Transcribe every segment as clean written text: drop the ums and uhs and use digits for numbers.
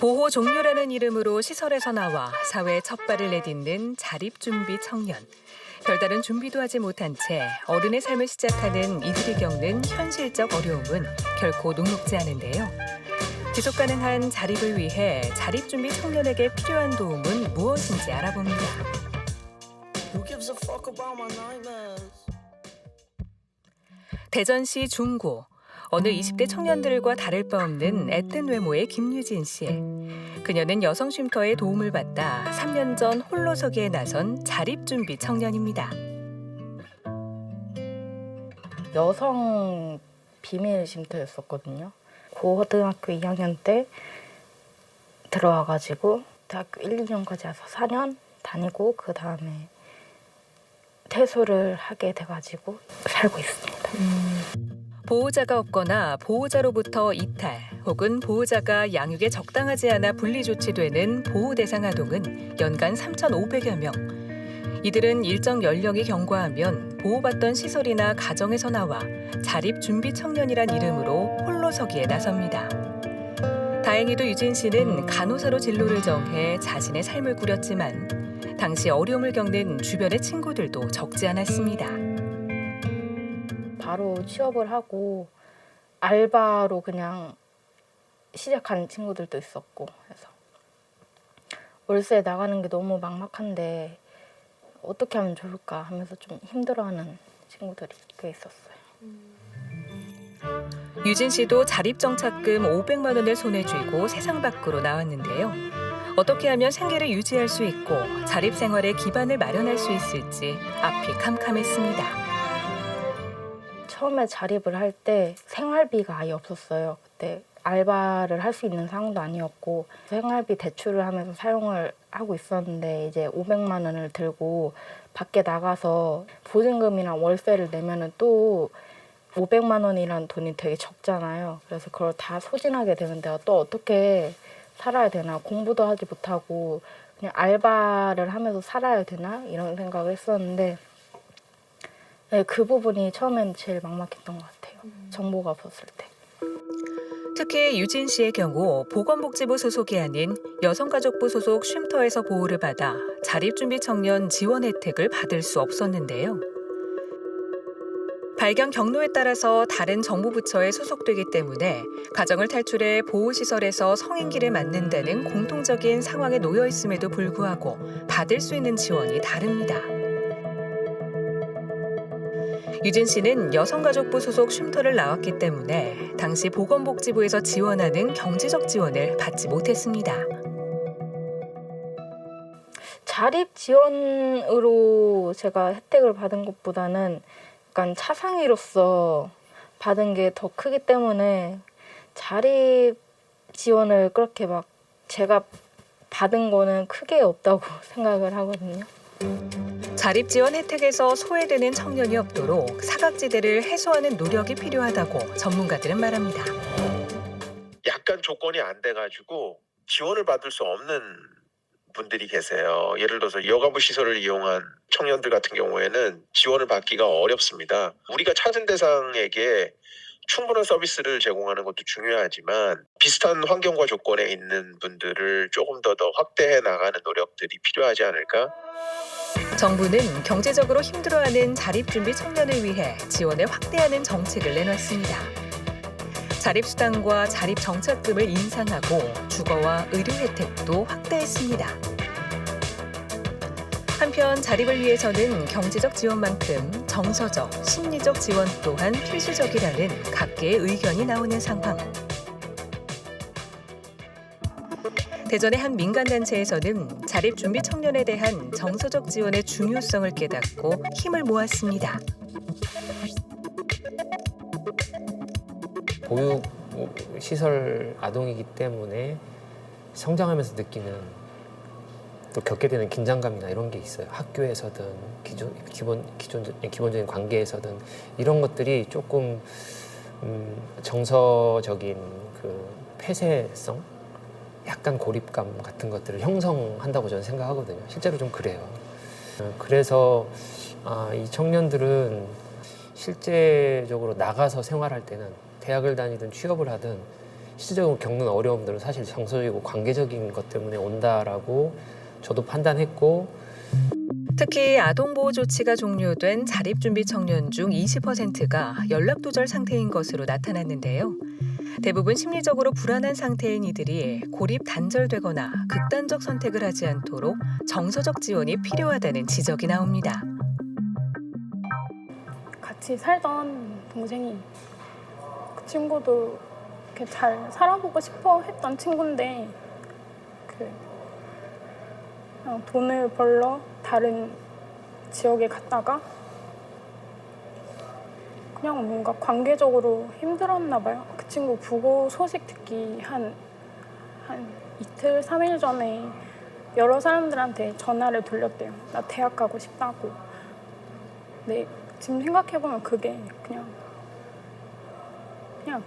보호 종료라는 이름으로 시설에서 나와 사회에 첫 발을 내딛는 자립준비 청년. 별다른 준비도 하지 못한 채 어른의 삶을 시작하는 이들이 겪는 현실적 어려움은 결코 녹록지 않은데요. 지속 가능한 자립을 위해 자립준비 청년에게 필요한 도움은 무엇인지 알아봅니다. 대전시 중구. 어느 20대 청년들과 다를 바 없는 애뜬 외모의 김유진 씨. 그녀는 여성 쉼터의 도움을 받다 3년 전 홀로서기에 나선 자립준비 청년입니다. 여성 비밀 쉼터였었거든요. 고등학교 2학년 때 들어와가지고 대학교 1, 2년까지 와서 4년 다니고 그 다음에 퇴소를 하게 돼가지고 살고 있습니다. 보호자가 없거나 보호자로부터 이탈 혹은 보호자가 양육에 적당하지 않아 분리 조치되는 보호 대상 아동은 연간 3,500여 명. 이들은 일정 연령이 경과하면 보호받던 시설이나 가정에서 나와 자립준비 청년이란 이름으로 홀로서기에 나섭니다. 다행히도 유진 씨는 간호사로 진로를 정해 자신의 삶을 꾸렸지만 당시 어려움을 겪는 주변의 친구들도 적지 않았습니다. 바로 취업을 하고 알바로 그냥 시작한 친구들도 있었고 해서 월세 나가는 게 너무 막막한데 어떻게 하면 좋을까 하면서 좀 힘들어하는 친구들이 꽤 있었어요. 유진 씨도 자립정착금 500만 원을 손에 쥐고 세상 밖으로 나왔는데요. 어떻게 하면 생계를 유지할 수 있고 자립생활의 기반을 마련할 수 있을지 앞이 캄캄했습니다. 처음에 자립을 할 때 생활비가 아예 없었어요. 그때 알바를 할 수 있는 상황도 아니었고 생활비 대출을 하면서 사용을 하고 있었는데 이제 500만 원을 들고 밖에 나가서 보증금이랑 월세를 내면은 또 500만 원이라는 돈이 되게 적잖아요. 그래서 그걸 다 소진하게 되면 내가 또 어떻게 살아야 되나, 공부도 하지 못하고 그냥 알바를 하면서 살아야 되나 이런 생각을 했었는데 네, 그 부분이 처음엔 제일 막막했던 것 같아요. 정보가 없었을 때. 특히 유진 씨의 경우 보건복지부 소속이 아닌 여성가족부 소속 쉼터에서 보호를 받아 자립준비 청년 지원 혜택을 받을 수 없었는데요. 발견 경로에 따라서 다른 정부 부처에 소속되기 때문에 가정을 탈출해 보호시설에서 성인기를 맞는다는 공통적인 상황에 놓여 있음에도 불구하고 받을 수 있는 지원이 다릅니다. 유진 씨는 여성가족부 소속 쉼터를 나왔기 때문에 당시 보건복지부에서 지원하는 경제적 지원을 받지 못했습니다. 자립 지원으로 제가 혜택을 받은 것보다는 약간 차상위로서 받은 게 더 크기 때문에 자립 지원을 그렇게 막 제가 받은 거는 크게 없다고 생각을 하거든요. 자립 지원 혜택에서 소외되는 청년이 없도록 사각지대를 해소하는 노력이 필요하다고 전문가들은 말합니다. 약간 조건이 안 돼가지고 지원을 받을 수 없는 분들이 계세요. 예를 들어서 여가부 시설을 이용한 청년들 같은 경우에는 지원을 받기가 어렵습니다. 우리가 찾은 대상에게 충분한 서비스를 제공하는 것도 중요하지만 비슷한 환경과 조건에 있는 분들을 조금 더 확대해 나가는 노력들이 필요하지 않을까? 정부는 경제적으로 힘들어하는 자립준비 청년을 위해 지원을 확대하는 정책을 내놨습니다. 자립수당과 자립정착금을 인상하고 주거와 의료 혜택도 확대했습니다. 한편 자립을 위해서는 경제적 지원만큼 정서적, 심리적 지원 또한 필수적이라는 각계의 의견이 나오는 상황. 대전의 한 민간단체에서는 자립준비 청년에 대한 정서적 지원의 중요성을 깨닫고 힘을 모았습니다. 보육시설 아동이기 때문에 성장하면서 느끼는 또 겪게 되는 긴장감이나 이런 게 있어요. 학교에서든 기본적인 관계에서든 이런 것들이 조금 정서적인 그 폐쇄성, 약간 고립감 같은 것들을 형성한다고 저는 생각하거든요. 실제로 좀 그래요. 그래서 이 청년들은 실제적으로 나가서 생활할 때는 대학을 다니든 취업을 하든 실질적으로 겪는 어려움들은 사실 정서적이고 관계적인 것 때문에 온다라고 저도 판단했고, 특히 아동보호 조치가 종료된 자립준비 청년 중 20%가 연락두절 상태인 것으로 나타났는데요. 대부분 심리적으로 불안한 상태인 이들이 고립 단절되거나 극단적 선택을 하지 않도록 정서적 지원이 필요하다는 지적이 나옵니다. 같이 살던 동생이 그 친구도 이렇게 잘 살아보고 싶어 했던 친구인데 그냥 돈을 벌러 다른 지역에 갔다가 그냥 뭔가 관계적으로 힘들었나 봐요. 그 친구 부고 소식 듣기 한 이틀, 3일 전에 여러 사람들한테 전화를 돌렸대요. 나 대학 가고 싶다고. 근데 지금 생각해보면 그게 그냥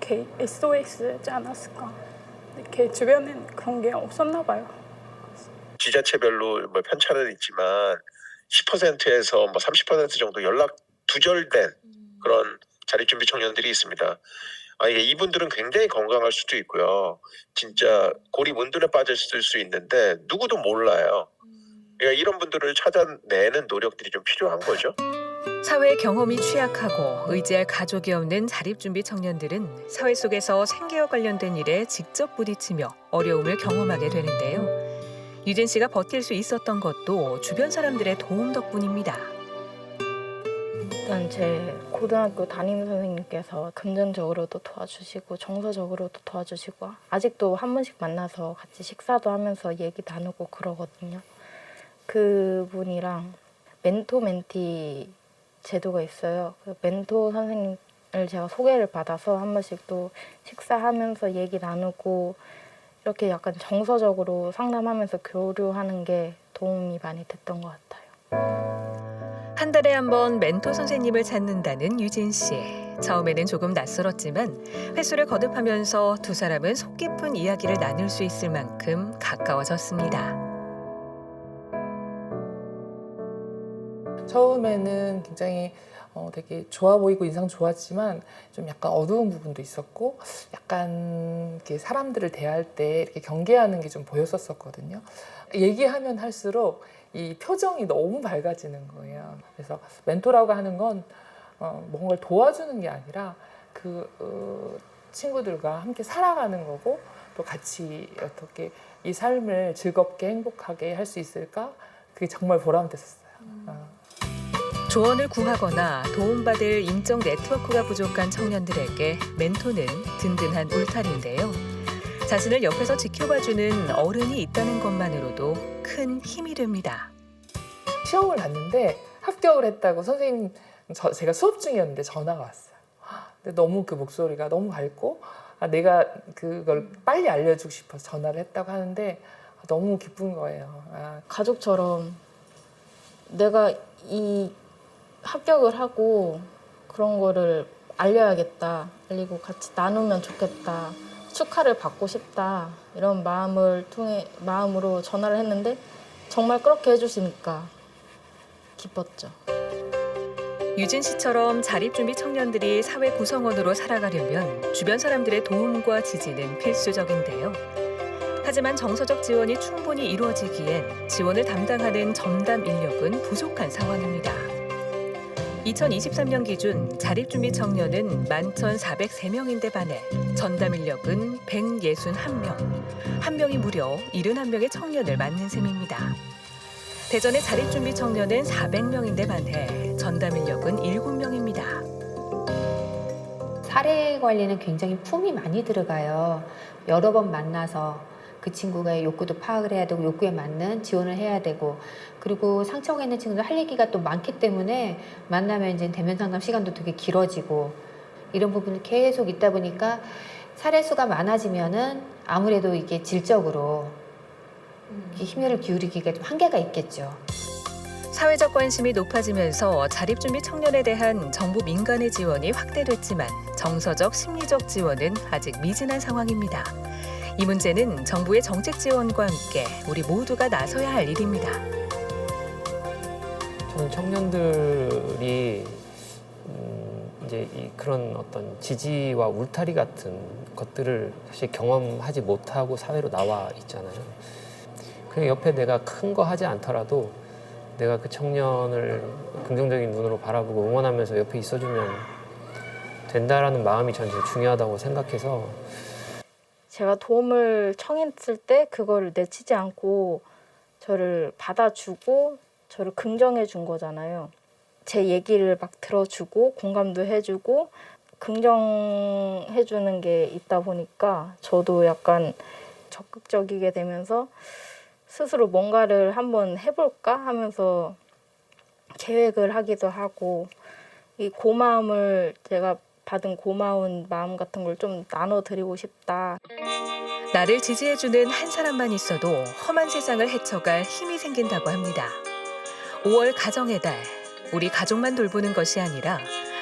걔 SOS지 않았을까. 근데 걔 주변엔 그런 게 없었나 봐요. 지자체별로 뭐 편차는 있지만 10%에서 뭐 30% 정도 연락 두절된 그런 자립준비 청년들이 있습니다. 이분들은 굉장히 건강할 수도 있고요. 진짜 고립 은둔에 빠졌을 수 있는데 누구도 몰라요. 그러니까 이런 분들을 찾아내는 노력들이 좀 필요한 거죠. 사회 경험이 취약하고 의지할 가족이 없는 자립준비 청년들은 사회 속에서 생계와 관련된 일에 직접 부딪히며 어려움을 경험하게 되는데요. 유진 씨가 버틸 수 있었던 것도 주변 사람들의 도움 덕분입니다. 일단 제 고등학교 담임 선생님께서 금전적으로도 도와주시고 정서적으로도 도와주시고 아직도 한 번씩 만나서 같이 식사도 하면서 얘기 나누고 그러거든요. 그분이랑 멘토 멘티 제도가 있어요. 그 멘토 선생님을 제가 소개를 받아서 한 번씩 또 식사하면서 얘기 나누고 이렇게 약간 정서적으로 상담하면서 교류하는 게 도움이 많이 됐던 것 같아요. 한 달에 한 번 멘토 선생님을 찾는다는 유진 씨. 처음에는 조금 낯설었지만 횟수를 거듭하면서 두 사람은 속 깊은 이야기를 나눌 수 있을 만큼 가까워졌습니다. 처음에는 굉장히 되게 좋아 보이고 인상 좋았지만 좀 약간 어두운 부분도 있었고 약간 이렇게 사람들을 대할 때 이렇게 경계하는 게 좀 보였었거든요. 얘기하면 할수록 이 표정이 너무 밝아지는 거예요. 그래서 멘토라고 하는 건 뭔가를 도와주는 게 아니라 친구들과 함께 살아가는 거고 또 같이 어떻게 이 삶을 즐겁게 행복하게 할 수 있을까? 그게 정말 보람됐었어요. 조언을 구하거나 도움받을 인적 네트워크가 부족한 청년들에게 멘토는 든든한 울타리인데요. 자신을 옆에서 지켜봐주는 어른이 있다는 것만으로도 큰 힘이 됩니다. 시험을 봤는데 합격을 했다고 선생님, 제가 수업 중이었는데 전화가 왔어요. 근데 너무 그 목소리가 너무 밝고 내가 그걸 빨리 알려주고 싶어서 전화를 했다고 하는데 너무 기쁜 거예요. 가족처럼 내가 이 합격을 하고 그런 거를 알려야겠다. 알리고 같이 나누면 좋겠다. 축하를 받고 싶다. 이런 마음으로 전화를 했는데 정말 그렇게 해주시니까 기뻤죠. 유진 씨처럼 자립준비 청년들이 사회 구성원으로 살아가려면 주변 사람들의 도움과 지지는 필수적인데요. 하지만 정서적 지원이 충분히 이루어지기엔 지원을 담당하는 전담 인력은 부족한 상황입니다. 2023년 기준 자립준비 청년은 11,403명인데 반해 전담 인력은 161명. 한 명이 무려 71명의 청년을 맡는 셈입니다. 대전의 자립준비 청년은 400명인데 반해 전담 인력은 7명입니다. 사례 관리는 굉장히 품이 많이 들어가요. 여러 번 만나서 그 친구의 욕구도 파악을 해야 되고 욕구에 맞는 지원을 해야 되고 그리고 상처가 있는 친구들 할 얘기가 또 많기 때문에 만나면 이제 대면 상담 시간도 되게 길어지고 이런 부분이 계속 있다 보니까 사례 수가 많아지면은 아무래도 이게 질적으로 힘을 기울이기가 좀 한계가 있겠죠. 사회적 관심이 높아지면서 자립준비 청년에 대한 정부 민간의 지원이 확대됐지만 정서적, 심리적 지원은 아직 미진한 상황입니다. 이 문제는 정부의 정책 지원과 함께 우리 모두가 나서야 할 일입니다. 저는 청년들이 이제 그런 어떤 지지와 울타리 같은 것들을 사실 경험하지 못하고 사회로 나와 있잖아요. 그냥 옆에 내가 큰 거 하지 않더라도 내가 그 청년을 긍정적인 눈으로 바라보고 응원하면서 옆에 있어주면 된다라는 마음이 전 제일 중요하다고 생각해서 제가 도움을 청했을 때 그거를 내치지 않고 저를 받아주고 저를 긍정해 준 거잖아요. 제 얘기를 막 들어주고 공감도 해주고 긍정해 주는 게 있다 보니까 저도 약간 적극적이게 되면서 스스로 뭔가를 한번 해볼까 하면서 계획을 하기도 하고 이 고마움을 제가 받은 고마운 마음 같은 걸 좀 나눠드리고 싶다. 나를 지지해주는 한 사람만 있어도 험한 세상을 헤쳐갈 힘이 생긴다고 합니다. 5월 가정의 달, 우리 가족만 돌보는 것이 아니라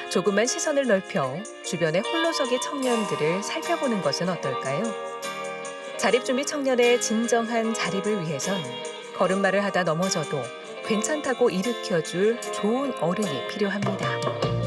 조금만 시선을 넓혀 주변의 홀로서기 청년들을 살펴보는 것은 어떨까요? 자립준비 청년의 진정한 자립을 위해선 걸음마를 하다 넘어져도 괜찮다고 일으켜줄 좋은 어른이 필요합니다.